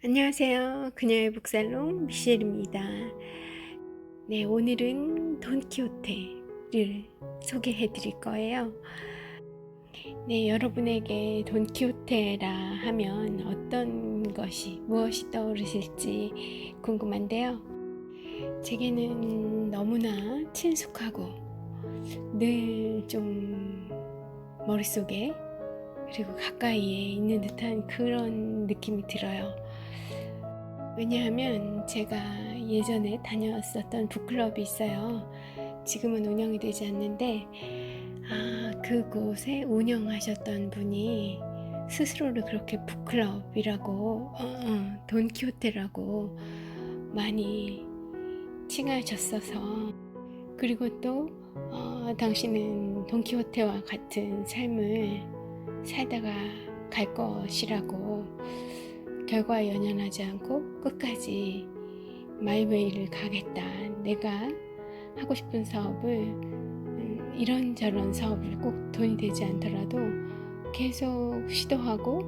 안녕하세요. 그녀의 북살롱 미셸입니다. 네, 오늘은 돈키호테를 소개해 드릴 거예요. 네, 여러분에게 돈키호테라 하면 무엇이 떠오르실지 궁금한데요. 제게는 너무나 친숙하고 늘 좀 머릿속에 그리고 가까이에 있는 듯한 그런 느낌이 들어요. 왜냐하면 제가 예전에 다녔었던 북클럽이 있어요. 지금은 운영이 되지 않는데 그곳에 운영하셨던 분이 스스로를 그렇게 북클럽이라고 돈키호테라고 많이 칭하셨어서, 그리고 또 당신은 돈키호테와 같은 삶을 살다가 갈 것이라고, 결과에 연연하지 않고 끝까지 마이웨이를 가겠다, 내가 하고 싶은 사업을 이런저런 사업을 꼭 돈이 되지 않더라도 계속 시도하고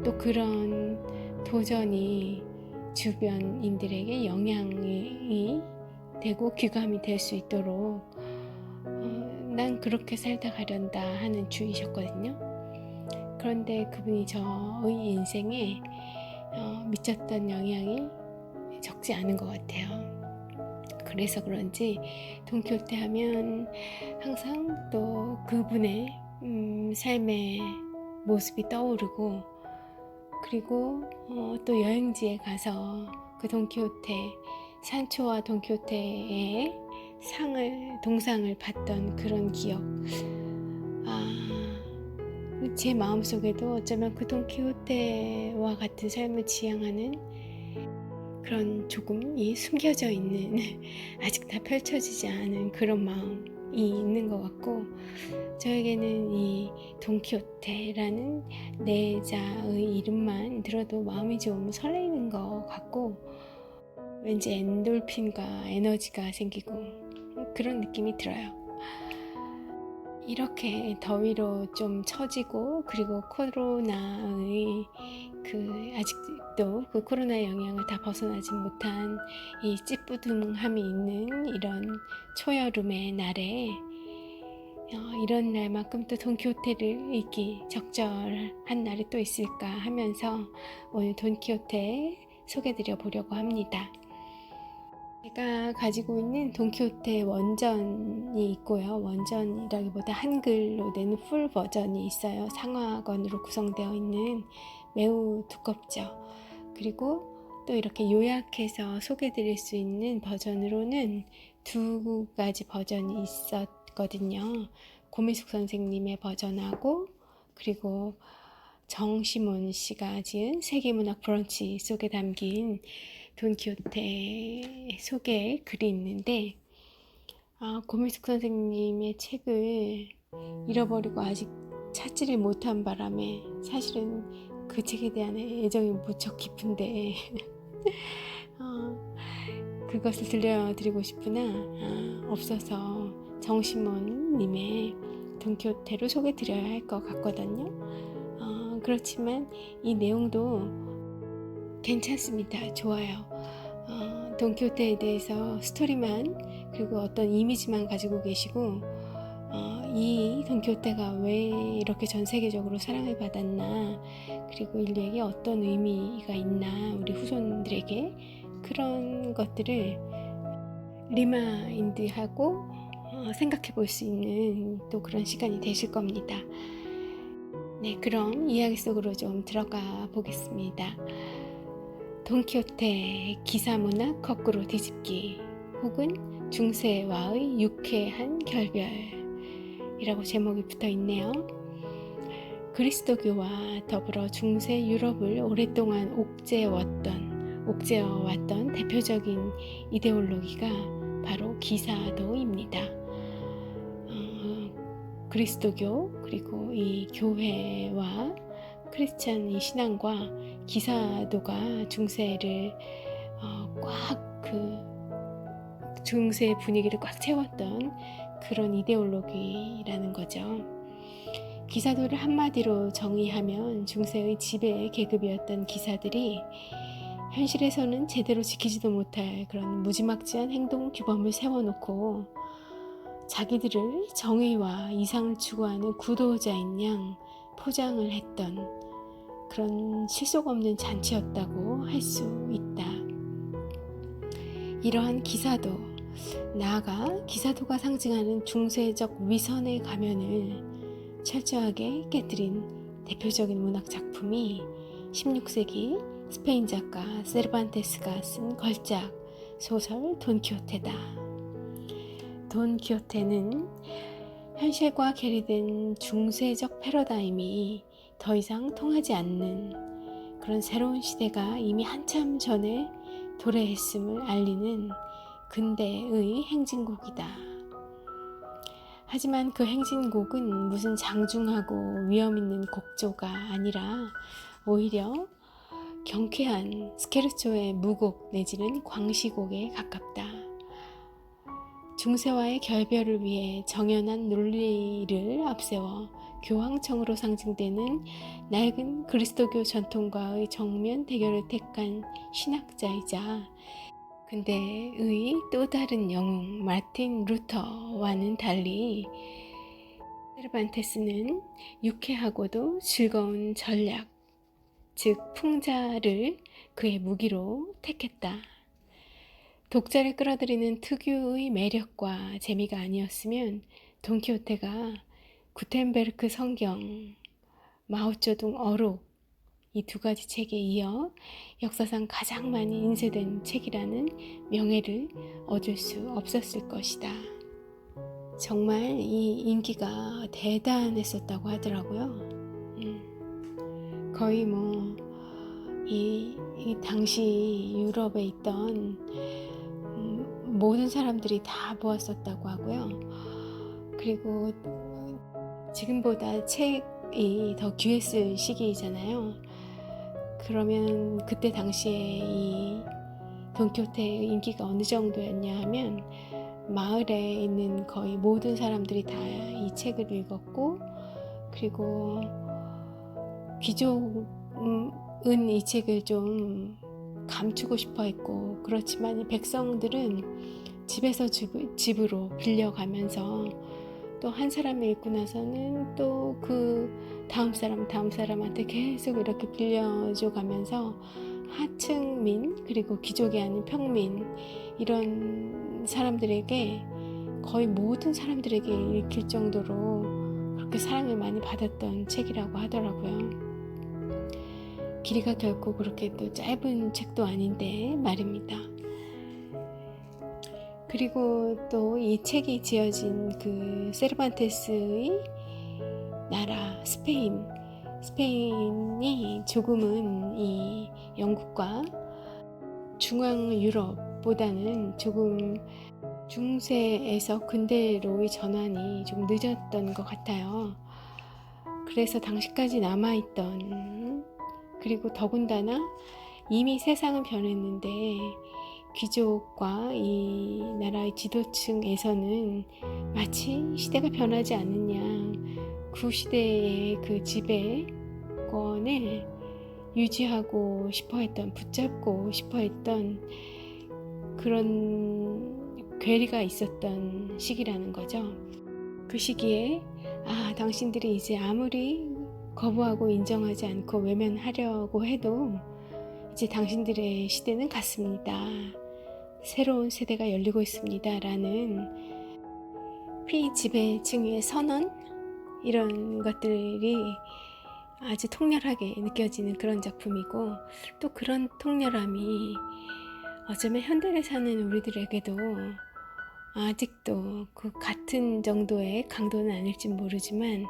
또 그런 도전이 주변인들에게 영향이 되고 귀감이 될 수 있도록 난 그렇게 살다 가련다 하는 주의셨거든요. 그런데 그분이 저의 인생에 미쳤던 영향이 적지 않은 것 같아요. 그래서 그런지 돈키호테 하면 항상 또 그분의 삶의 모습이 떠오르고, 그리고 또 여행지에 가서 그 돈키호테, 산초와 돈키호테의 동상을 봤던 그런 기억, 제 마음속에도 어쩌면 그 돈키호테와 같은 삶을 지향하는 그런 조금이 숨겨져 있는 아직 다 펼쳐지지 않은 그런 마음이 있는 것 같고, 저에게는 이 돈키호테라는 내자의 이름만 들어도 마음이 좀 설레이는 것 같고, 왠지 엔돌핀과 에너지가 생기고 그런 느낌이 들어요. 이렇게 더위로 좀 처지고, 그리고 코로나의 아직도 그 코로나의 영향을 다 벗어나지 못한 이 찌뿌둥함이 있는 이런 초여름의 날에 이런 날만큼 또 돈키호테를 읽기 적절한 날이 또 있을까 하면서 오늘 돈키호테 소개드려 보려고 합니다. 제가 가지고 있는 돈키호테 원전이 있고요. 원전이라기보다 한글로 된 풀 버전이 있어요. 상하권으로 구성되어 있는, 매우 두껍죠. 그리고 또 이렇게 요약해서 소개드릴 수 있는 버전으로는 두 가지 버전이 있었거든요. 고미숙 선생님의 버전하고, 그리고 정시몬 씨가 지은 세계문학 브런치 속에 담긴 돈키호테 소개 글이 있는데, 고미숙 선생님의 책을 잃어버리고 아직 찾지를 못한 바람에 사실은 그 책에 대한 애정이 무척 깊은데 그것을 들려드리고 싶으나 없어서 정시몬 님의 돈키호테로 소개드려야 할 것 같거든요. 그렇지만 이 내용도 괜찮습니다. 좋아요. 돈키호테에 대해서 스토리만, 그리고 어떤 이미지만 가지고 계시고, 이 돈키호테가 왜 이렇게 전 세계적으로 사랑을 받았나, 그리고 인류에게 어떤 의미가 있나, 우리 후손들에게 그런 것들을 리마인드하고 생각해 볼 수 있는 또 그런 시간이 되실 겁니다. 네, 그럼 이야기 속으로 좀 들어가 보겠습니다. 돈키호테 기사문학 거꾸로 뒤집기, 혹은 중세와의 유쾌한 결별이라고 제목이 붙어 있네요. 그리스도교와 더불어 중세 유럽을 오랫동안 옥죄어왔던 대표적인 이데올로기가 바로 기사도입니다. 그리스도교, 그리고 이 교회와 크리스찬 이 신앙과 기사도가 중세를 중세의 분위기를 꽉 채웠던 그런 이데올로기라는 거죠. 기사도를 한마디로 정의하면 중세의 지배 계급이었던 기사들이 현실에서는 제대로 지키지도 못할 그런 무지막지한 행동 규범을 세워놓고 자기들을 정의와 이상을 추구하는 구도자인 양 포장을 했던 그런 실속 없는 잔치였다고 할 수 있다. 이러한 기사도, 나아가 기사도가 상징하는 중세적 위선의 가면을 철저하게 깨뜨린 대표적인 문학 작품이 16세기 스페인 작가 세르반테스가 쓴 걸작 소설 돈키호테다. 돈키호테는 현실과 괴리된 중세적 패러다임이 더 이상 통하지 않는 그런 새로운 시대가 이미 한참 전에 도래했음을 알리는 근대의 행진곡이다. 하지만 그 행진곡은 무슨 장중하고 위험 있는 곡조가 아니라 오히려 경쾌한 스케르초의 무곡 내지는 광시곡에 가깝다. 중세와의 결별을 위해 정연한 논리를 앞세워 교황청으로 상징되는 낡은 그리스도교 전통과의 정면 대결을 택한 신학자이자 근대의 또 다른 영웅 마틴 루터와는 달리 세르반테스는 유쾌하고도 즐거운 전략, 즉 풍자를 그의 무기로 택했다. 독자를 끌어들이는 특유의 매력과 재미가 아니었으면 돈키호테가 구텐베르크 성경, 마오쩌둥 어록 이 두 가지 책에 이어 역사상 가장 많이 인쇄된 책이라는 명예를 얻을 수 없었을 것이다. 정말 이 인기가 대단했었다고 하더라고요. 거의 이 당시 유럽에 있던 모든 사람들이 다 보았었다고 하고요. 그리고 지금보다 책이 더 귀했을 시기이잖아요. 그러면 그때 당시에 이 돈키호테의 인기가 어느 정도였냐 하면 마을에 있는 거의 모든 사람들이 다 이 책을 읽었고, 그리고 귀족은 이 책을 좀 감추고 싶어 했고, 그렇지만 백성들은 집에서 집으로 빌려가면서 또 한 사람이 읽고 나서는 또 그 다음 사람한테 계속 이렇게 빌려줘 가면서 하층민 그리고 귀족이 아닌 평민 이런 사람들에게 거의 모든 사람들에게 읽힐 정도로 그렇게 사랑을 많이 받았던 책이라고 하더라고요. 길이가 결코 그렇게 또 짧은 책도 아닌데 말입니다. 그리고 또 이 책이 지어진 그 세르반테스의 나라 스페인이 조금은 이 영국과 중앙 유럽보다는 조금 중세에서 근대로의 전환이 좀 늦었던 것 같아요. 그래서 당시까지 남아있던, 그리고 더군다나 이미 세상은 변했는데 귀족과 이 나라의 지도층에서는 마치 시대가 변하지 않느냐, 그 시대의 그 지배권을 유지하고 싶어했던, 붙잡고 싶어했던 그런 괴리가 있었던 시기라는 거죠. 그 시기에 당신들이 이제 아무리 거부하고 인정하지 않고 외면하려고 해도 이제 당신들의 시대는 갔습니다. 새로운 세대가 열리고 있습니다. 라는 피지배층의 선언, 이런 것들이 아주 통렬하게 느껴지는 그런 작품이고, 또 그런 통렬함이 어쩌면 현대에 사는 우리들에게도 아직도 그 같은 정도의 강도는 아닐지 모르지만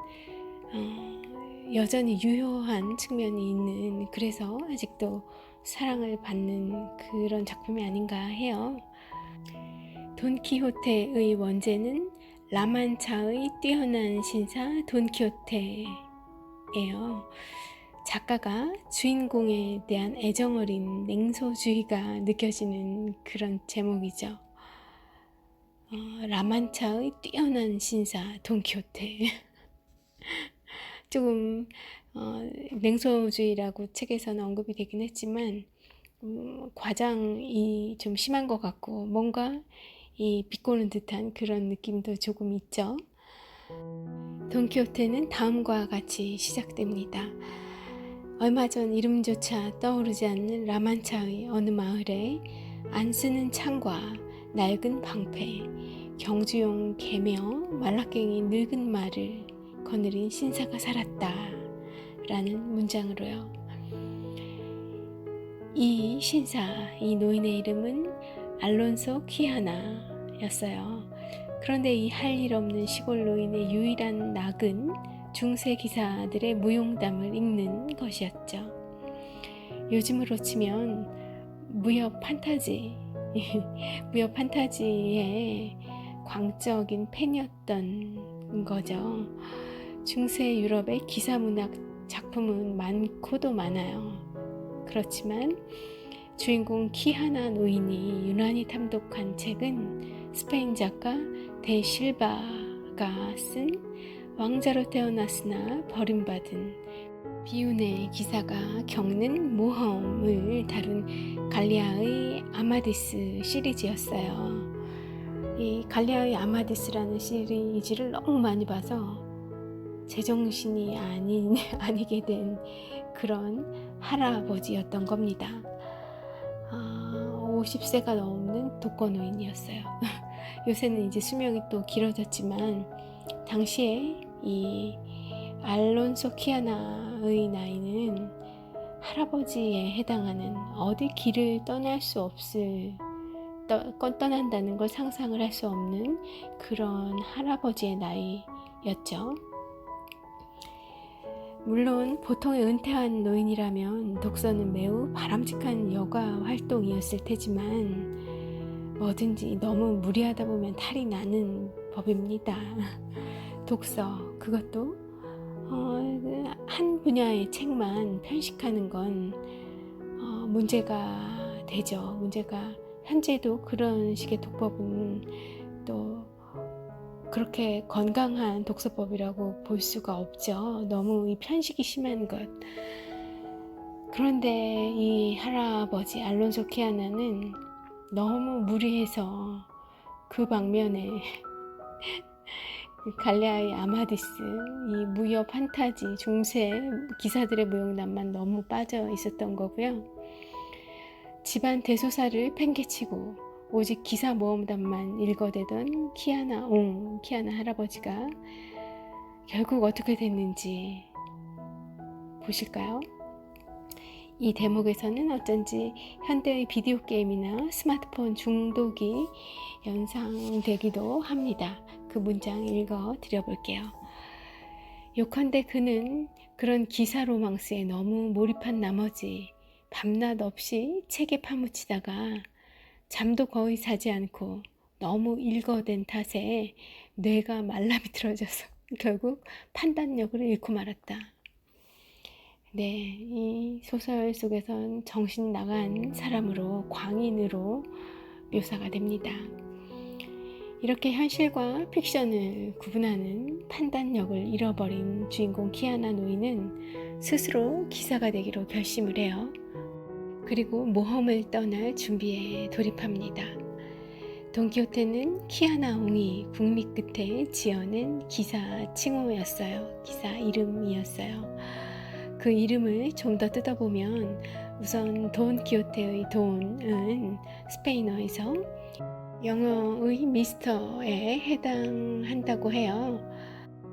여전히 유효한 측면이 있는, 그래서 아직도 사랑을 받는 그런 작품이 아닌가 해요. 돈키호테의 원제는 라만차의 뛰어난 신사 돈키호테예요. 작가가 주인공에 대한 애정어린 냉소주의가 느껴지는 그런 제목이죠. 라만차의 뛰어난 신사 돈키호테. 조금 냉소주의라고 책에서는 언급이 되긴 했지만 과장이 좀 심한 것 같고 뭔가 이 비꼬는 듯한 그런 느낌도 조금 있죠. 돈키호테는 다음과 같이 시작됩니다. 얼마 전 이름조차 떠오르지 않는 라만차의 어느 마을에 안 쓰는 창과 낡은 방패, 경주용 개며 말라깽이 늙은 말을 거느린 신사가 살았다 라는 문장으로요. 이 신사, 이 노인의 이름은 알론소 퀴하나였어요. 그런데 이 할 일 없는 시골 노인의 유일한 낙은 중세 기사들의 무용담을 읽는 것이었죠. 요즘으로 치면 무협 판타지의 광적인 팬이었던 거죠. 중세 유럽의 기사문학 작품은 많고도 많아요. 그렇지만 주인공 키하나 노인이 유난히 탐독한 책은 스페인 작가 데 실바가 쓴 왕자로 태어났으나 버림받은 비운의 기사가 겪는 모험을 다룬 갈리아의 아마디스 시리즈였어요. 이 갈리아의 아마디스라는 시리즈를 너무 많이 봐서 제정신이 아니게 된 그런 할아버지였던 겁니다. 50세가 넘는 독거노인이었어요. 요새는 이제 수명이 또 길어졌지만 당시에 이 알론소 키아나의 나이는 할아버지에 해당하는 어디 길을 떠난다는 걸 상상을 할 수 없는 그런 할아버지의 나이였죠. 물론 보통의 은퇴한 노인이라면 독서는 매우 바람직한 여가 활동이었을 테지만 뭐든지 너무 무리하다 보면 탈이 나는 법입니다. 독서, 그것도 한 분야의 책만 편식하는 건 문제가 되죠. 현재도 그런 식의 독법은 또 그렇게 건강한 독서법이라고 볼 수가 없죠. 너무 이 편식이 심한 것. 그런데 이 할아버지 알론소 키아나는 너무 무리해서 그 방면에 갈레아의 아마디스, 이 무협 판타지 중세 기사들의 무용담만 너무 빠져 있었던 거고요. 집안 대소사를 팽개치고 오직 기사 모험담만 읽어대던 키아나 할아버지가 결국 어떻게 됐는지 보실까요? 이 대목에서는 어쩐지 현대의 비디오 게임이나 스마트폰 중독이 연상되기도 합니다. 그 문장 읽어 드려볼게요. 요컨대 그는 그런 기사 로망스에 너무 몰입한 나머지 밤낮 없이 책에 파묻히다가 잠도 거의 자지 않고 너무 읽어댄 탓에 뇌가 말라비틀어져서 결국 판단력을 잃고 말았다. 네, 이 소설 속에선 정신 나간 사람으로, 광인으로 묘사가 됩니다. 이렇게 현실과 픽션을 구분하는 판단력을 잃어버린 주인공 키아나 노인은 스스로 기사가 되기로 결심을 해요. 그리고 모험을 떠날 준비에 돌입합니다. 돈키호테는 키아나 옹이 북미 끝에 지어낸 기사 칭호였어요. 기사 이름이었어요. 그 이름을 좀 더 뜯어보면 우선 돈키호테의 돈은 스페인어에서 영어의 미스터에 해당한다고 해요.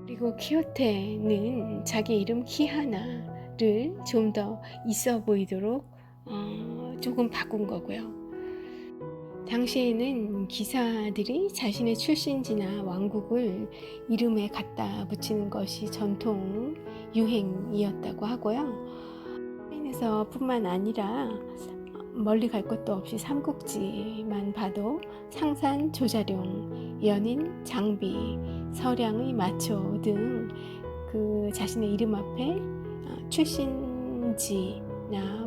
그리고 키호테는 자기 이름 키하나를 좀 더 있어 보이도록 조금 바꾼 거고요. 당시에는 기사들이 자신의 출신지나 왕국을 이름에 갖다 붙이는 것이 전통 유행이었다고 하고요. 스페인에서 뿐만 아니라 멀리 갈 것도 없이 삼국지만 봐도 상산, 조자룡, 연인, 장비, 서량의 마초 등 그 자신의 이름 앞에 출신지나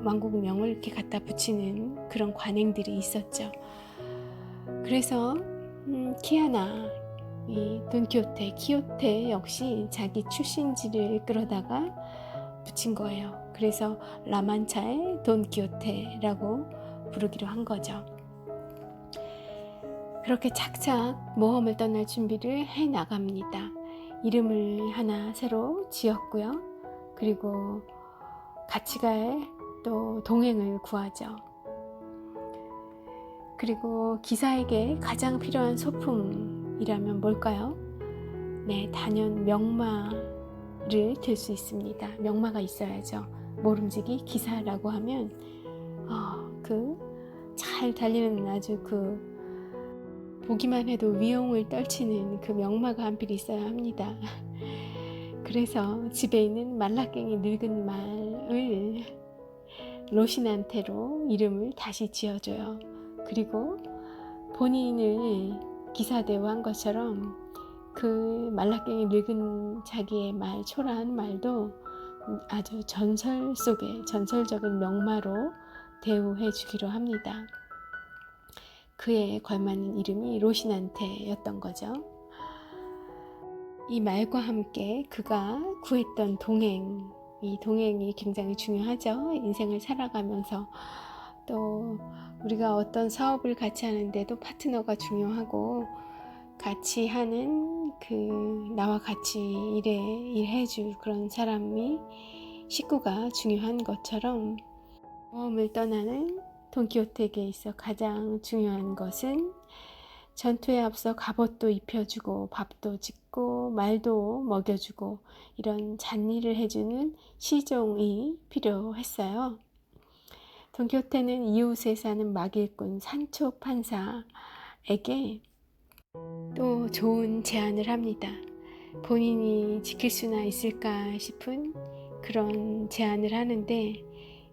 왕국명을 이렇게 갖다 붙이는 그런 관행들이 있었죠. 그래서 키아나 이 돈키호테, 키호테 역시 자기 출신지를 끌어다가 붙인 거예요. 그래서 라만차의 돈키호테라고 부르기로 한 거죠. 그렇게 착착 모험을 떠날 준비를 해 나갑니다. 이름을 하나 새로 지었고요. 그리고 같이 갈 또 동행을 구하죠. 그리고 기사에게 가장 필요한 소품이라면 뭘까요? 네, 단연 명마를 들 수 있습니다. 명마가 있어야죠. 모름지기 기사라고 하면 그 잘 달리는 아주 보기만 해도 위용을 떨치는 그 명마가 한 필 있어야 합니다. 그래서 집에 있는 말라깽이 늙은 말을 로신한테로 이름을 다시 지어줘요. 그리고 본인을 기사대우한 것처럼 그 말라깽이 늙은 자기의 말, 초라한 말도 아주 전설 속의 전설적인 명마로 대우해 주기로 합니다. 그에 걸맞는 이름이 로신한테였던 거죠. 이 말과 함께 그가 구했던 동행, 이 동행이 굉장히 중요하죠. 인생을 살아가면서 또 우리가 어떤 사업을 같이 하는데도 파트너가 중요하고 같이 하는 나와 같이 일해줄 그런 사람이 식구가 중요한 것처럼 모험을 떠나는 돈키호테에게 있어 가장 중요한 것은 전투에 앞서 갑옷도 입혀주고 밥도 짓고 말도 먹여주고 이런 잔일을 해주는 시종이 필요했어요. 돈키호테는 이웃에 사는 막일꾼 산초 판사에게 또 좋은 제안을 합니다. 본인이 지킬 수나 있을까 싶은 그런 제안을 하는데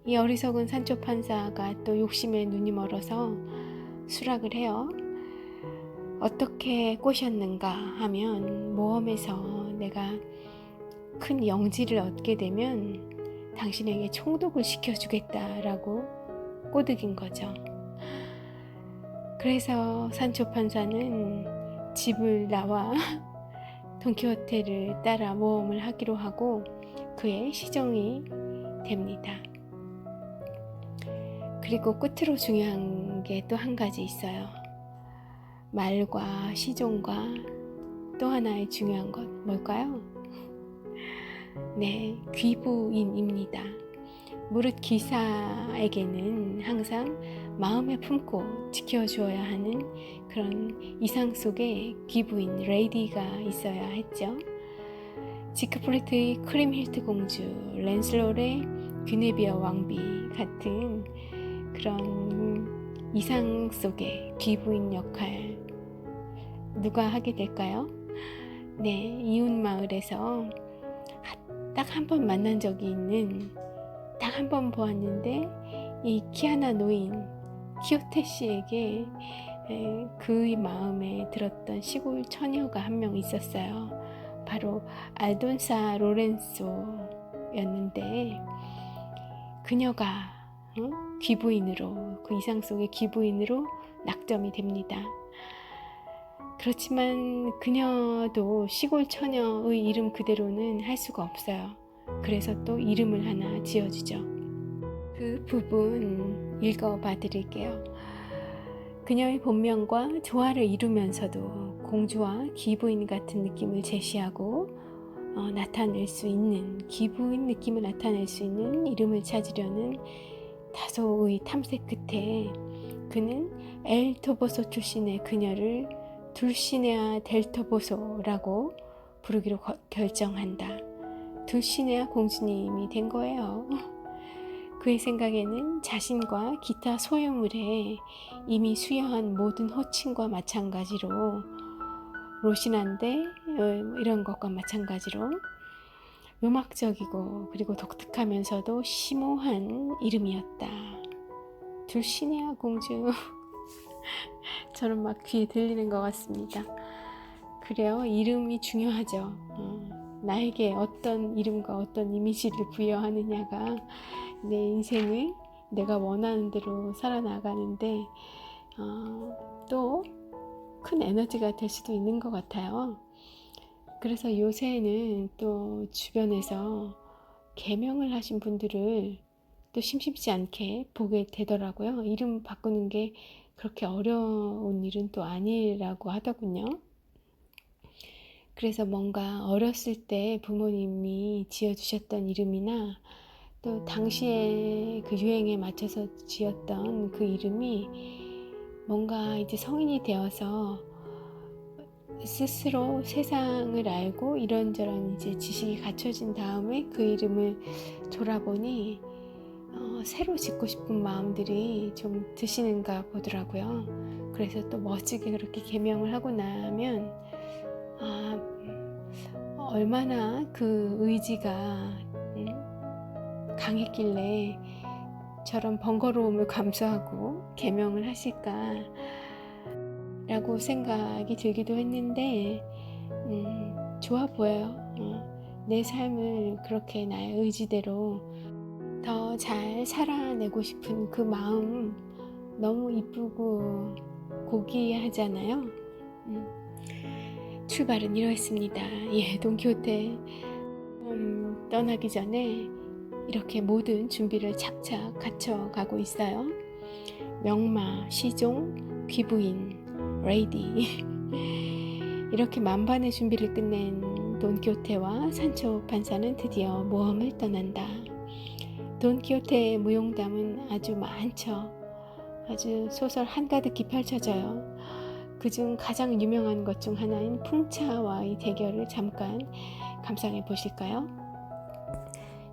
이 어리석은 산초 판사가 또 욕심에 눈이 멀어서 수락을 해요. 어떻게 꼬셨는가 하면 모험에서 내가 큰 영지를 얻게 되면 당신에게 총독을 시켜주겠다라고 꼬드긴 거죠. 그래서 산초 판사는 집을 나와 돈키호테를 따라 모험을 하기로 하고 그의 시종이 됩니다. 그리고 끝으로 중요한 게 또 한 가지 있어요. 말과 시종과 또 하나의 중요한 것 뭘까요? 네, 귀부인입니다. 무릇 기사에게는 항상 마음에 품고 지켜주어야 하는 그런 이상 속에 귀부인 레이디가 있어야 했죠. 지크프리트의 크림힐트 공주, 랜슬롯의 귀네비어 왕비 같은 그런 이상 속의 귀부인 역할 누가 하게 될까요? 네, 이웃 마을에서 딱 한 번 만난 적이 있는 딱 한 번 보았는데 이 키아나 노인 키호테 씨에게 그의 마음에 들었던 시골 처녀가 한 명 있었어요. 바로 알돈사 로렌소였는데 그녀가 귀부인으로 그 이상 속의 귀부인으로 낙점이 됩니다. 그렇지만 그녀도 시골 처녀의 이름 그대로는 할 수가 없어요. 그래서 또 이름을 하나 지어주죠. 그 부분 읽어봐 드릴게요. 그녀의 본명과 조화를 이루면서도 공주와 귀부인 같은 느낌을 제시하고 나타낼 수 있는 귀부인 느낌을 나타낼 수 있는 이름을 찾으려는 다소의 탐색 끝에 그는 엘 토보소 출신의 그녀를 둘시네아 델 토보소라고 부르기로 결정한다. 둘시네아 공주님이 된 거예요. 그의 생각에는 자신과 기타 소유물에 이미 수여한 모든 호칭과 마찬가지로 로신한데 이런 것과 마찬가지로 음악적이고 그리고 독특하면서도 심오한 이름이었다. 둘시네아 공주. 저는 막 귀에 들리는 것 같습니다. 그래요, 이름이 중요하죠. 나에게 어떤 이름과 어떤 이미지를 부여하느냐가 내 인생을 내가 원하는 대로 살아나가는데 또 큰 에너지가 될 수도 있는 것 같아요. 그래서 요새는 또 주변에서 개명을 하신 분들을 또 심심치 않게 보게 되더라고요. 이름 바꾸는 게 그렇게 어려운 일은 또 아니라고 하더군요. 그래서 뭔가 어렸을 때 부모님이 지어주셨던 이름이나 또 당시에 그 유행에 맞춰서 지었던 그 이름이 뭔가 이제 성인이 되어서 스스로 세상을 알고 이런저런 이제 지식이 갖춰진 다음에 그 이름을 돌아보니 새로 짓고 싶은 마음들이 좀 드시는가 보더라고요. 그래서 또 멋지게 그렇게 개명을 하고 나면 얼마나 그 의지가 강했길래 저런 번거로움을 감수하고 개명을 하실까 라고 생각이 들기도 했는데 좋아 보여요. 내 삶을 그렇게 나의 의지대로 더 잘 살아내고 싶은 그 마음 너무 이쁘고 고귀하잖아요. 출발은 이러했습니다. 예, 돈키호테 떠나기 전에 이렇게 모든 준비를 착착 갖춰가고 있어요. 명마, 시종, 귀부인, 레이디 이렇게 만반의 준비를 끝낸 돈키호테와 산초 판사는 드디어 모험을 떠난다. 돈키호테의 무용담은 아주 많죠. 아주 소설 한가득히 펼쳐져요. 그중 가장 유명한 것 중 하나인 풍차와의 대결을 잠깐 감상해 보실까요?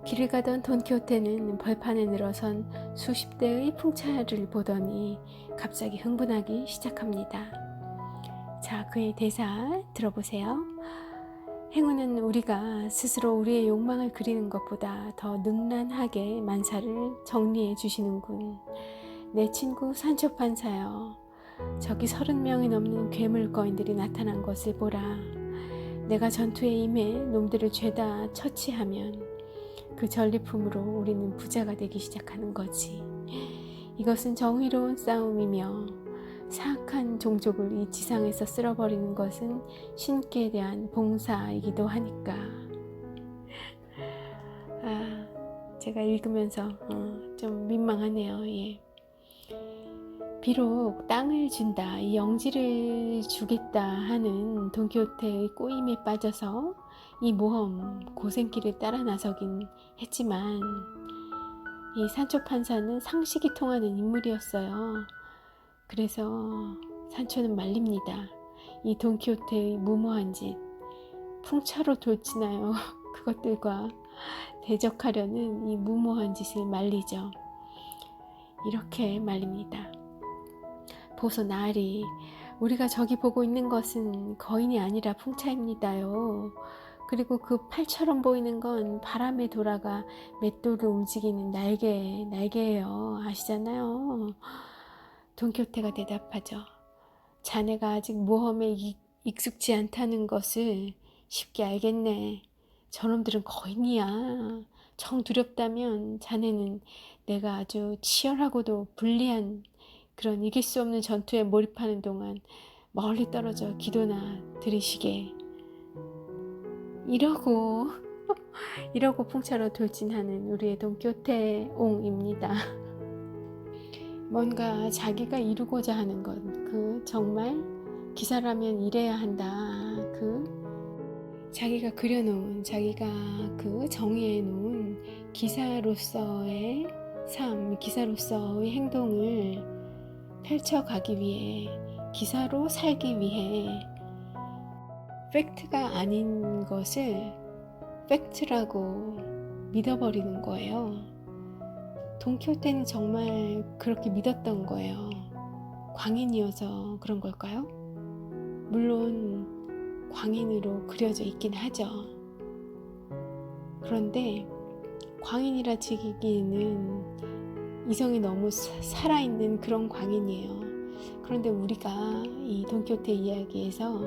길을 가던 돈키호테는 벌판에 늘어선 수십 대의 풍차를 보더니 갑자기 흥분하기 시작합니다. 자, 그의 대사 들어보세요. 행운은 우리가 스스로 우리의 욕망을 그리는 것보다 더 능란하게 만사를 정리해 주시는군. 내 친구 산초 판사여, 저기 30명이 넘는 괴물 거인들이 나타난 것을 보라. 내가 전투에 임해 놈들을 죄다 처치하면 그 전리품으로 우리는 부자가 되기 시작하는 거지. 이것은 정의로운 싸움이며 사악한 종족을 이 지상에서 쓸어버리는 것은 신께 대한 봉사이기도 하니까. 제가 읽으면서 좀 민망하네요. 예. 비록 땅을 준다, 이 영지를 주겠다 하는 돈키호테의 꼬임에 빠져서 이 모험 고생길을 따라 나서긴 했지만 이 산초 판사는 상식이 통하는 인물이었어요. 그래서 산초는 말립니다. 이 돈키호테의 무모한 짓, 풍차로 돌진하여 그것들과 대적하려는 이 무모한 짓을 말리죠. 이렇게 말립니다. 보소 나으리, 우리가 저기 보고 있는 것은 거인이 아니라 풍차입니다요. 그리고 그 팔처럼 보이는 건 바람에 돌아가 맷돌을 움직이는 날개예요. 아시잖아요. 돈키호테가 대답하죠. 자네가 아직 모험에 익숙지 않다는 것을 쉽게 알겠네. 저놈들은 거인이야. 정 두렵다면 자네는 내가 아주 치열하고도 불리한 그런 이길 수 없는 전투에 몰입하는 동안 멀리 떨어져 기도나 드리시게. 이러고 풍차로 돌진하는 우리의 돈키호테옹입니다. 뭔가 자기가 이루고자 하는 것, 그 정말 기사라면 이래야 한다. 그 자기가 그려놓은, 자기가 그 정의해 놓은 기사로서의 삶, 기사로서의 행동을 펼쳐가기 위해, 기사로 살기 위해 팩트가 아닌 것을 팩트라고 믿어버리는 거예요. 돈키호테는 정말 그렇게 믿었던 거예요. 광인이어서 그런 걸까요? 물론 광인으로 그려져 있긴 하죠. 그런데 광인이라 치기에는 이성이 너무 살아있는 그런 광인이에요. 그런데 우리가 이 돈키호테 이야기에서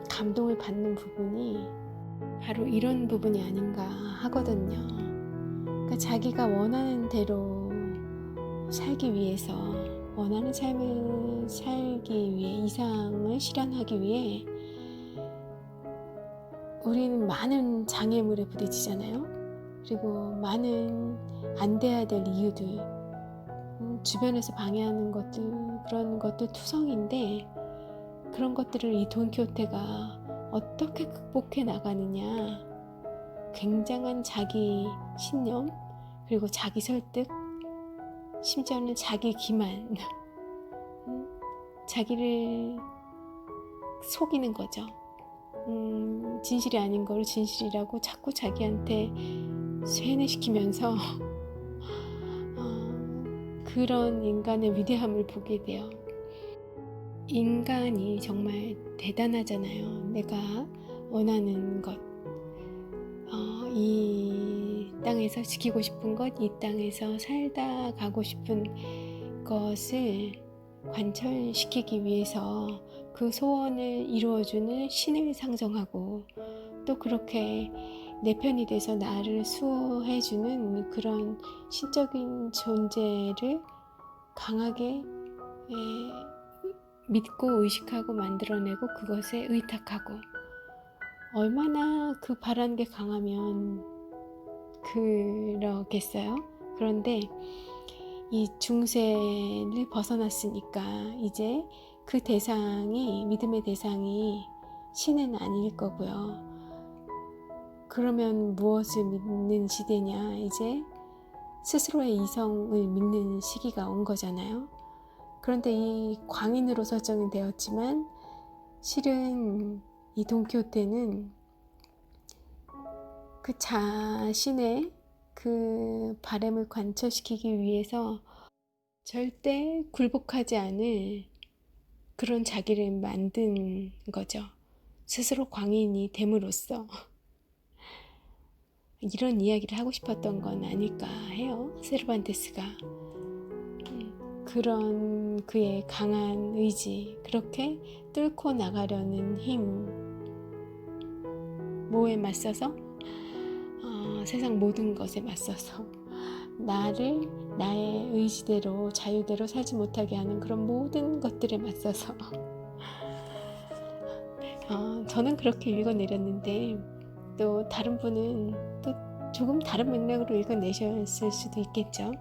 감동을 받는 부분이 바로 이런 부분이 아닌가 하거든요. 그러니까 자기가 원하는 대로 살기 위해서 원하는 삶을 살기 위해, 이상을 실현하기 위해 우리는 많은 장애물에 부딪히잖아요. 그리고 많은 안 돼야 될 이유들, 주변에서 방해하는 것들, 그런 것들 투성인데, 그런 것들을 이 돈키호테가 어떻게 극복해 나가느냐, 굉장한 자기 신념, 그리고 자기 설득, 심지어는 자기 기만, 자기를 속이는 거죠. 진실이 아닌 걸 진실이라고 자꾸 자기한테 쇠뇌시키면서 그런 인간의 위대함을 보게 돼요. 인간이 정말 대단하잖아요. 내가 원하는 것, 이 땅에서 지키고 싶은 것, 이 땅에서 살다 가고 싶은 것을 관철시키기 위해서 그 소원을 이루어주는 신을 상정하고, 또 그렇게 내 편이 돼서 나를 수호해주는 그런 신적인 존재를 강하게 믿고 의식하고 만들어내고 그것에 의탁하고, 얼마나 그 바라는 게 강하면 그러겠어요. 그런데 이 중세를 벗어났으니까 이제 그 대상이, 믿음의 대상이 신은 아닐 거고요. 그러면 무엇을 믿는 시대냐? 이제 스스로의 이성을 믿는 시기가 온 거잖아요. 그런데 이 광인으로 설정이 되었지만 실은 이 돈키호테는 그 자신의 그 바램을 관철시키기 위해서 절대 굴복하지 않을 그런 자기를 만든 거죠. 스스로 광인이 됨으로써 이런 이야기를 하고 싶었던 건 아닐까 해요. 세르반테스가 그런 그의 강한 의지, 그렇게 뚫고 나가려는 힘, 뭐에 맞서서 세상 모든 것에 맞서서 나를 나의 의지대로 자유대로 살지 못하게 하는 그런 모든 것들에 맞서서 저는 그렇게 읽어내렸는데, 또 다른 분은 또 조금 다른 맥락으로 읽어내셨을 수도 있겠죠.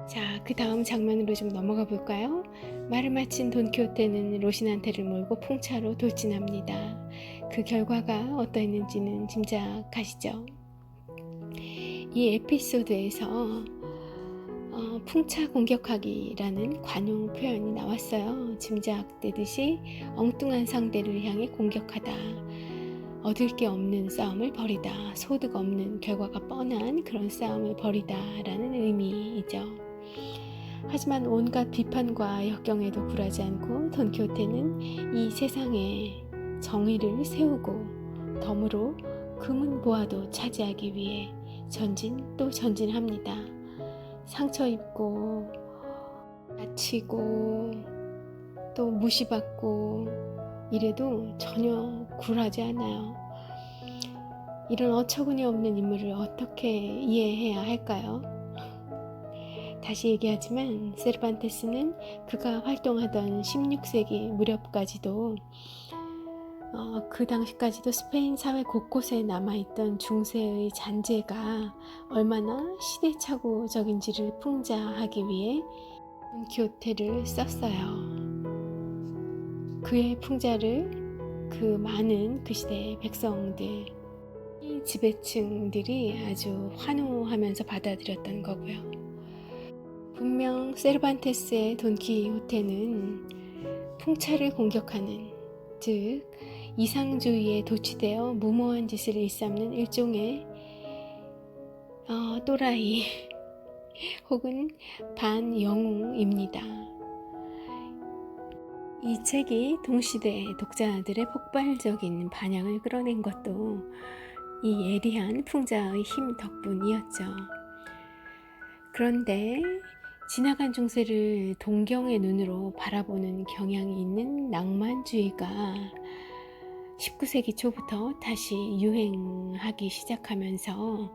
자, 그 다음 장면으로 좀 넘어가 볼까요? 말을 마친 돈키호테는 로시난테를 몰고 풍차로 돌진합니다. 그 결과가 어떠했는지는 짐작하시죠? 이 에피소드에서 풍차 공격하기라는 관용 표현이 나왔어요. 짐작되듯이 엉뚱한 상대를 향해 공격하다, 얻을 게 없는 싸움을 벌이다, 소득 없는 결과가 뻔한 그런 싸움을 벌이다 라는 의미이죠. 하지만 온갖 비판과 역경에도 굴하지 않고 돈키호테는 이 세상에 정의를 세우고 덤으로 금은 보화도 차지하기 위해 전진 또 전진합니다. 상처 입고 다치고 또 무시받고 이래도 전혀 굴하지 않아요. 이런 어처구니 없는 인물을 어떻게 이해해야 할까요? 다시 얘기하지만 세르반테스는 그가 활동하던 16세기 무렵까지도 그 당시까지도 스페인 사회 곳곳에 남아있던 중세의 잔재가 얼마나 시대착오적인지를 풍자하기 위해 돈키호테를 썼어요. 그의 풍자를 그 많은 그 시대의 백성들, 이 지배층들이 아주 환호하면서 받아들였던 거고요. 분명 세르반테스의 돈키호테는 풍차를 공격하는, 즉 이상주의에 도취되어 무모한 짓을 일삼는 일종의 또라이 혹은 반영웅입니다. 이 책이 동시대 독자들의 폭발적인 반향을 끌어낸 것도 이 예리한 풍자의 힘 덕분이었죠. 그런데 지나간 중세를 동경의 눈으로 바라보는 경향이 있는 낭만주의가 19세기 초부터 다시 유행하기 시작하면서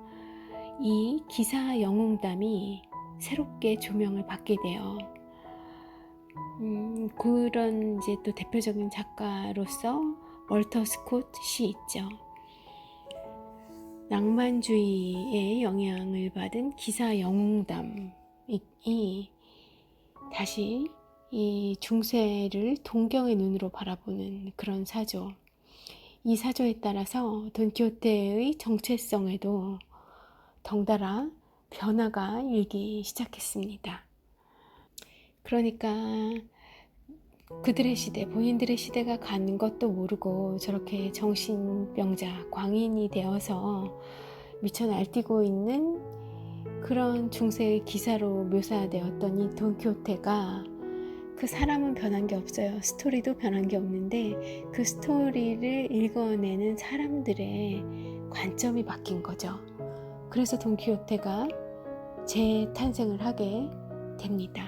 이 기사 영웅담이 새롭게 조명을 받게 돼요. 그런 이제 또 대표적인 작가로서 월터 스콧이 있죠. 낭만주의의 영향을 받은 기사 영웅담이 다시 이 중세를 동경의 눈으로 바라보는 그런 사조. 이 사조에 따라서 돈키호테의 정체성에도 덩달아 변화가 일기 시작했습니다. 그러니까 그들의 시대, 본인들의 시대가 가는 것도 모르고 저렇게 정신병자, 광인이 되어서 미쳐 날뛰고 있는 그런 중세의 기사로 묘사되었던 이 돈키호테가 그 사람은 변한 게 없어요. 스토리도 변한 게 없는데 그 스토리를 읽어내는 사람들의 관점이 바뀐 거죠. 그래서 돈키호테가 재탄생을 하게 됩니다.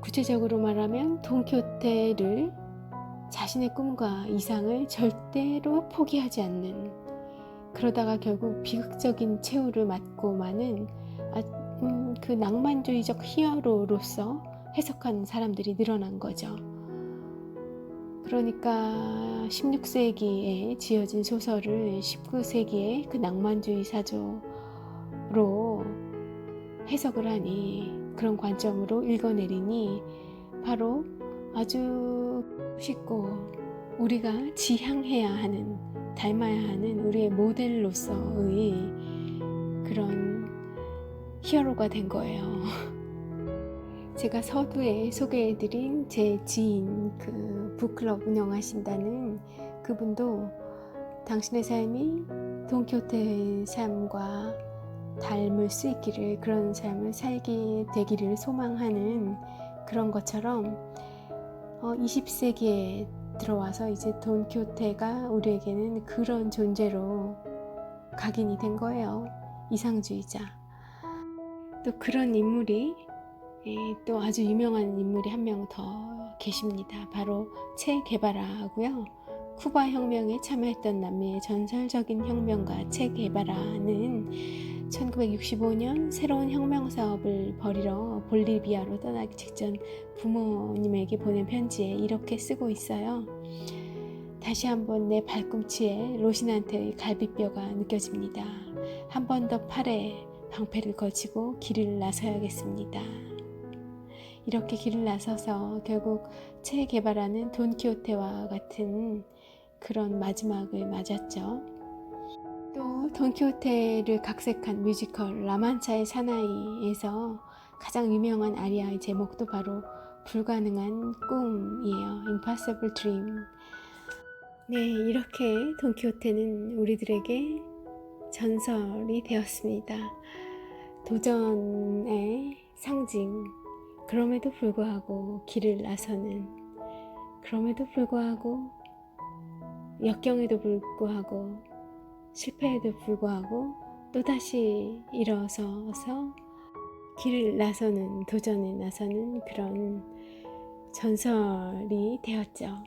구체적으로 말하면 돈키호테를 자신의 꿈과 이상을 절대로 포기하지 않는, 그러다가 결국 비극적인 최후를 맞고 마는 그 낭만주의적 히어로로서 해석하는 사람들이 늘어난 거죠. 그러니까 16세기에 지어진 소설을 19세기의 그 낭만주의 사조로 해석을 하니, 그런 관점으로 읽어내리니 바로 아주 쉽고 우리가 지향해야 하는, 닮아야 하는 우리의 모델로서의 그런 히어로가 된 거예요. 제가 서두에 소개해드린 제 지인, 그 북클럽 운영하신다는 그분도 당신의 삶이 돈키호테의 삶과 닮을 수 있기를, 그런 삶을 살게 되기를 소망하는 그런 것처럼 20세기에 들어와서 이제 돈키호테가 우리에게는 그런 존재로 각인이 된 거예요. 이상주의자. 또 그런 인물이 또 아주 유명한 인물이 한 명 더 계십니다. 바로 체 게바라고요. 쿠바 혁명에 참여했던 남미의 전설적인 혁명가 체 게바라는 1965년 새로운 혁명 사업을 벌이러 볼리비아로 떠나기 직전 부모님에게 보낸 편지에 이렇게 쓰고 있어요. 다시 한번 내 발꿈치에 로신한테의 갈비뼈가 느껴집니다. 한 번 더 팔에 방패를 거치고 길을 나서야겠습니다. 이렇게 길을 나서서 결국 체 게바라는 돈키호테와 같은 그런 마지막을 맞았죠. 또 돈키호테를 각색한 뮤지컬 라만차의 사나이에서 가장 유명한 아리아의 제목도 바로 불가능한 꿈이에요. Impossible Dream. 네, 이렇게 돈키호테는 우리들에게 전설이 되었습니다. 도전의 상징. 그럼에도 불구하고 길을 나서는, 그럼에도 불구하고 역경에도 불구하고 실패에도 불구하고 또다시 일어서서 길을 나서는, 도전에 나서는 그런 전설이 되었죠.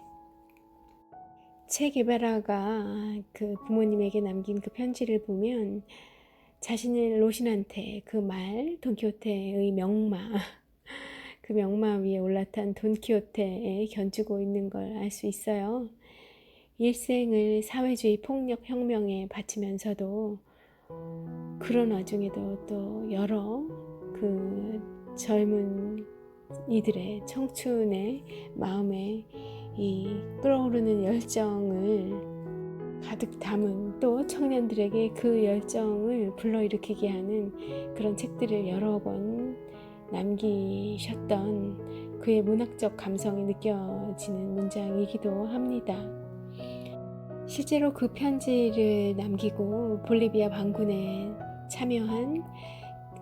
체 게바라가 그 부모님에게 남긴 그 편지를 보면 자신의 로신한테 그 말, 돈키호테의 명마, 그 명마 위에 올라탄 돈키호테에 견주고 있는 걸 알 수 있어요. 일생을 사회주의 폭력 혁명에 바치면서도 그런 와중에도 또 여러 그 젊은 이들의 청춘의 마음에 이 끓어오르는 열정을 가득 담은, 또 청년들에게 그 열정을 불러일으키게 하는 그런 책들을 여러 번 남기셨던 그의 문학적 감성이 느껴지는 문장이기도 합니다. 실제로 그 편지를 남기고 볼리비아 반군에 참여한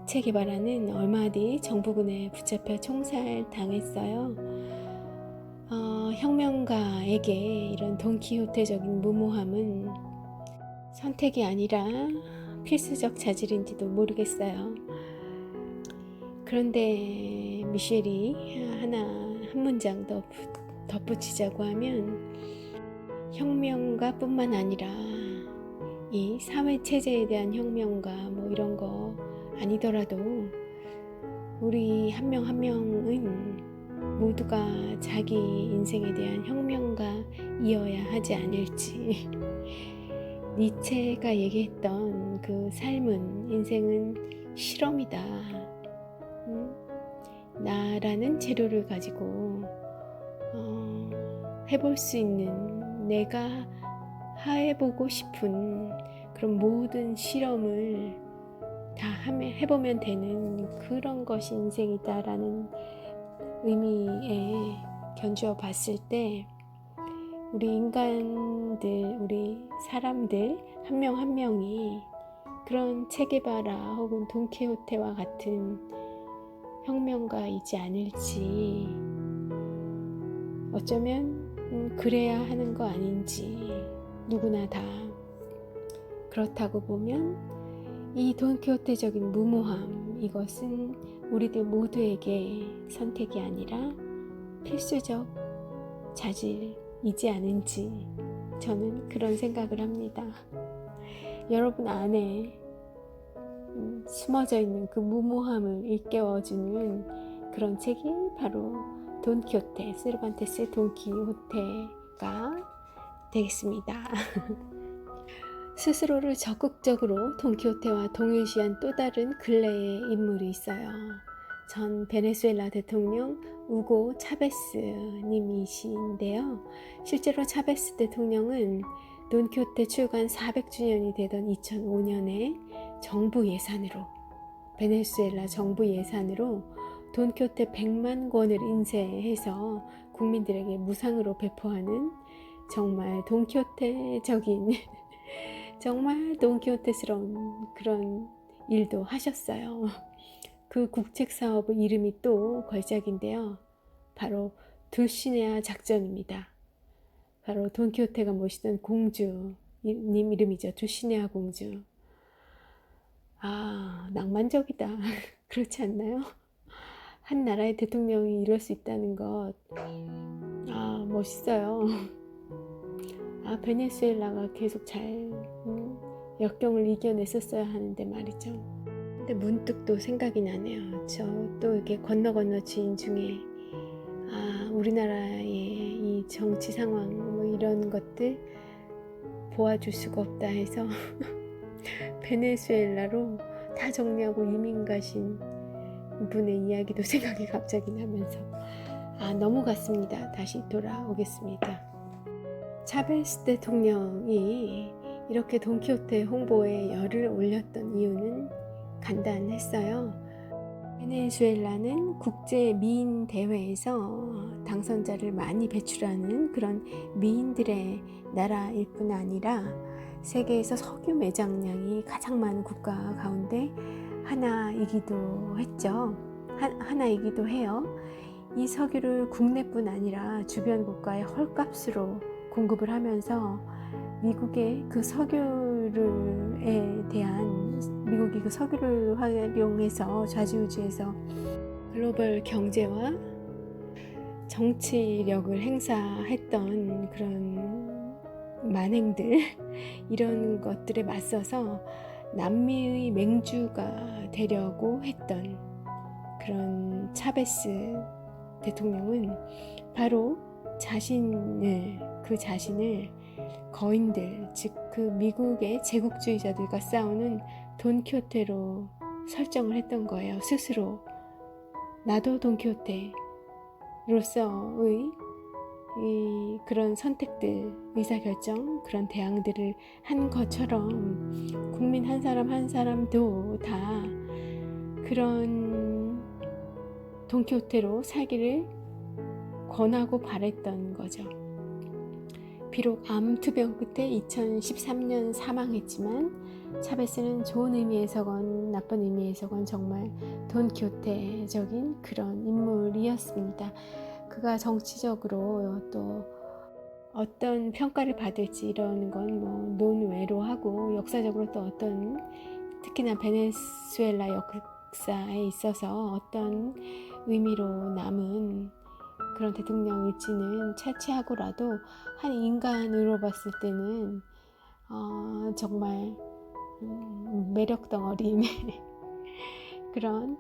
체 게바라는 얼마 뒤 정부군에 붙잡혀 총살당했어요. 혁명가에게 이런 돈키호테적인 무모함은 선택이 아니라 필수적 자질인지도 모르겠어요. 그런데 미셸이 한 문장 더 덧붙이자고 하면, 혁명가 뿐만 아니라 이 사회체제에 대한 혁명가 뭐 이런 거 아니더라도 우리 한 명 한 명은 모두가 자기 인생에 대한 혁명가이어야 하지 않을지. 니체가 얘기했던 그 삶은, 인생은 실험이다. 나라는 재료를 가지고 해볼 수 있는, 내가 해보고 싶은 그런 모든 실험을 다 해보면 되는 그런 것이 인생이다라는 의미에 견주어 봤을 때, 우리 인간들, 우리 사람들 한 명 한 명이 그런 체게바라 혹은 돈키호테와 같은 혁명가이지 않을지, 어쩌면 그래야 하는 거 아닌지. 누구나 다 그렇다고 보면 이 돈키호테적인 무모함, 이것은 우리들 모두에게 선택이 아니라 필수적 자질이지 않은지, 저는 그런 생각을 합니다. 여러분 안에 숨어져 있는 그 무모함을 일깨워주는 그런 책이 바로 돈키호테, 세르반테스의 돈키호테가 되겠습니다. 스스로를 적극적으로 돈키호테와 동일시한 또 다른 근래의 인물이 있어요. 전 베네수엘라 대통령 우고 차베스 님이신데요. 실제로 차베스 대통령은 돈키호테 출간 400주년이 되던 2005년에 정부 예산으로, 베네수엘라 정부 예산으로 돈키호테 100만 권을 인쇄해서 국민들에게 무상으로 배포하는 정말 돈키호테적인 정말 돈키호테스러운 그런 일도 하셨어요. 그 국책 사업의 이름이 또 걸작인데요. 바로 둘시네아 작전입니다. 바로 돈키호테가 모시던 공주님 이름이죠. 둘시네아 공주. 낭만적이다. 그렇지 않나요? 한 나라의 대통령이 이럴 수 있다는 것, 멋있어요. 베네수엘라가 계속 잘 역경을 이겨냈었어야 하는데 말이죠. 근데 문득 또 생각이 나네요. 저 또 이렇게 건너 지인 중에 우리나라의 이 정치 상황 뭐 이런 것들 보아줄 수가 없다 해서 베네수엘라로 다 정리하고 이민 가신 분의 이야기도 생각이 갑자기 나면서 넘어갔습니다. 다시 돌아오겠습니다. 차베스 대통령이 이렇게 돈키호테 홍보에 열을 올렸던 이유는 간단했어요. 베네수엘라는 국제 미인 대회에서 당선자를 많이 배출하는 그런 미인들의 나라일 뿐 아니라 세계에서 석유 매장량이 가장 많은 국가 가운데 하나이기도 했죠. 하나이기도 해요. 이 석유를 국내뿐 아니라 주변 국가에 헐값으로 공급을 하면서 미국의 그 석유에 대한, 미국이 그 석유를 활용해서 좌지우지해서 글로벌 경제와 정치력을 행사했던 그런 만행들, 이런 것들에 맞서서 남미의 맹주가 되려고 했던 그런 차베스 대통령은 바로 그 자신을 거인들, 즉 그 미국의 제국주의자들과 싸우는 돈키호테로 설정을 했던 거예요. 스스로 나도 돈키호테로서의 이 그런 선택들, 의사결정, 그런 대항들을 한 것처럼 국민 한 사람 한 사람도 다 그런 돈키호테로 살기를 권하고 바랬던 거죠. 비록 암투병 끝에 2013년 사망했지만 차베스는 좋은 의미에서건 나쁜 의미에서건 정말 돈키호테적인 그런 인물이었습니다. 그가 정치적으로 또 어떤 평가를 받을지 이런 건 뭐 논외로 하고, 역사적으로 또 어떤, 특히나 베네수엘라 역사에 있어서 어떤 의미로 남은 그런 대통령일지는 차치하고라도 한 인간으로 봤을 때는 정말 매력 덩어리인 그런,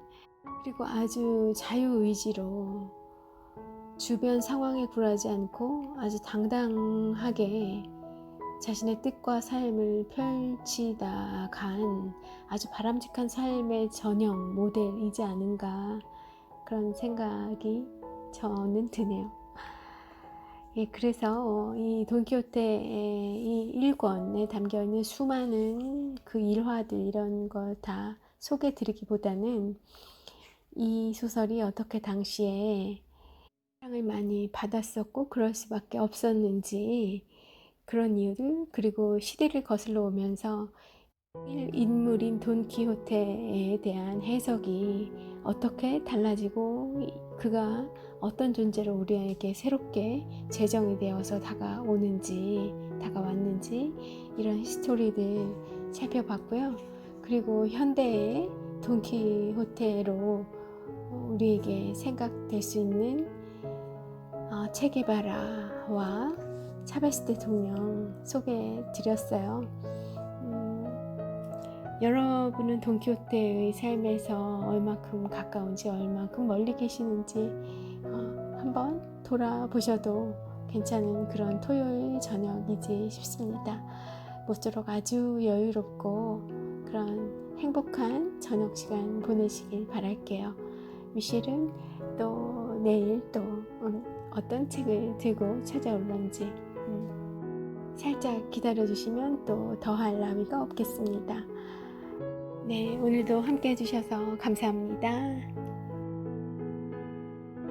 그리고 아주 자유의지로 주변 상황에 굴하지 않고 아주 당당하게 자신의 뜻과 삶을 펼치다 간 아주 바람직한 삶의 전형 모델이지 않은가, 그런 생각이 저는 드네요. 예, 그래서 이 돈키호테의 이 1권에 담겨있는 수많은 그 일화들, 이런 걸 다 소개해 드리기보다는 이 소설이 어떻게 당시에 사랑을 많이 받았었고 그럴 수밖에 없었는지, 그런 이유들, 그리고 시대를 거슬러 오면서 인물인 돈키호테에 대한 해석이 어떻게 달라지고 그가 어떤 존재로 우리에게 새롭게 제정이 되어서 다가왔는지, 이런 스토리들 살펴봤고요. 그리고 현대의 돈키호테로 우리에게 생각될 수 있는 체게바라와 차베스 대통령 소개해 드렸어요. 여러분은 돈키호테의 삶에서 얼마큼 가까운지, 얼마큼 멀리 계시는지 한번 돌아보셔도 괜찮은 그런 토요일 저녁이지 싶습니다. 모쪼록 아주 여유롭고 그런 행복한 저녁 시간 보내시길 바랄게요. 미셸은 또 내일 또 어떤 책을 들고 찾아올런지 살짝 기다려주시면 또 더할 나위가 없겠습니다. 네, 오늘도 함께 해주셔서 감사합니다.